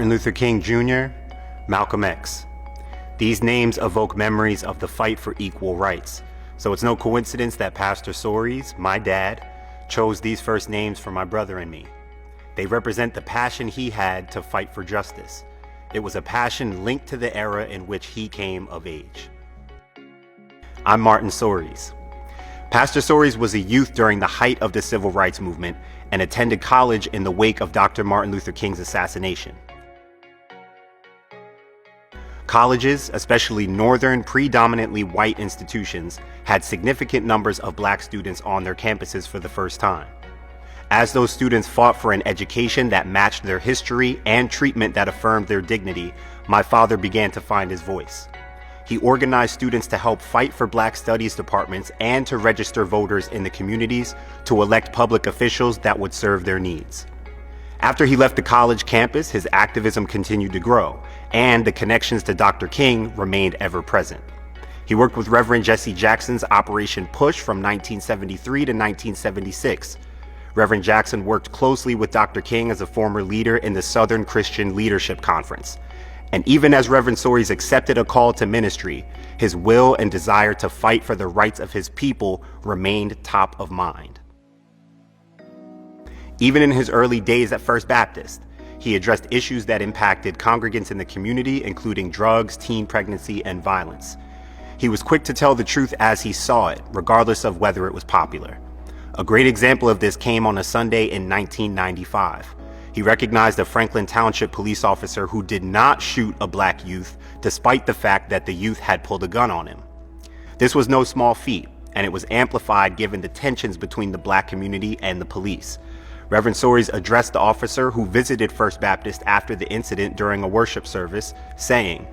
Martin Luther King Jr., Malcolm X. These names evoke memories of the fight for equal rights. So it's no coincidence that Pastor Soaries, my dad, chose these first names for my brother and me. They represent the passion he had to fight for justice. It was a passion linked to the era in which he came of age. I'm Martin Soaries. Pastor Soaries was a youth during the height of the civil rights movement and attended college in the wake of Dr. Martin Luther King's assassination. Colleges, especially northern, predominantly white institutions, had significant numbers of black students on their campuses for the first time. As those students fought for an education that matched their history and treatment that affirmed their dignity, my father began to find his voice. He organized students to help fight for black studies departments and to register voters in the communities to elect public officials that would serve their needs. After he left the college campus, his activism continued to grow, and the connections to Dr. King remained ever present. He worked with Reverend Jesse Jackson's Operation Push from 1973 to 1976. Reverend Jackson worked closely with Dr. King as a former leader in the Southern Christian Leadership Conference. And even as Reverend Soaries accepted a call to ministry, his will and desire to fight for the rights of his people remained top of mind. Even in his early days at First Baptist, he addressed issues that impacted congregants in the community, including drugs, teen pregnancy, and violence. He was quick to tell the truth as he saw it, regardless of whether it was popular. A great example of this came on a Sunday in 1995. He recognized a Franklin Township police officer who did not shoot a black youth, despite the fact that the youth had pulled a gun on him. This was no small feat, and it was amplified given the tensions between the black community and the police. Reverend Soaries addressed the officer who visited First Baptist after the incident during a worship service, saying,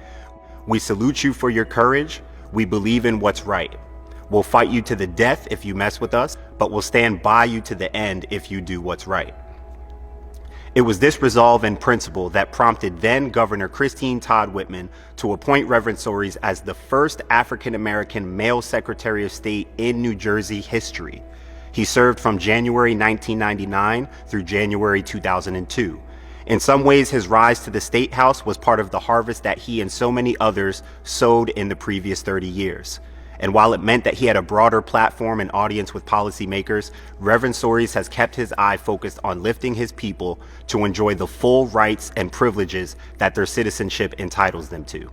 "We salute you for your courage. We believe in what's right. We'll fight you to the death if you mess with us, but we'll stand by you to the end if you do what's right." It was this resolve and principle that prompted then Governor Christine Todd Whitman to appoint Reverend Soaries as the first African-American male Secretary of State in New Jersey history. He served from January 1999 through January 2002. In some ways, his rise to the State House was part of the harvest that he and so many others sowed in the previous 30 years. And while it meant that he had a broader platform and audience with policymakers, Reverend Soaries has kept his eye focused on lifting his people to enjoy the full rights and privileges that their citizenship entitles them to.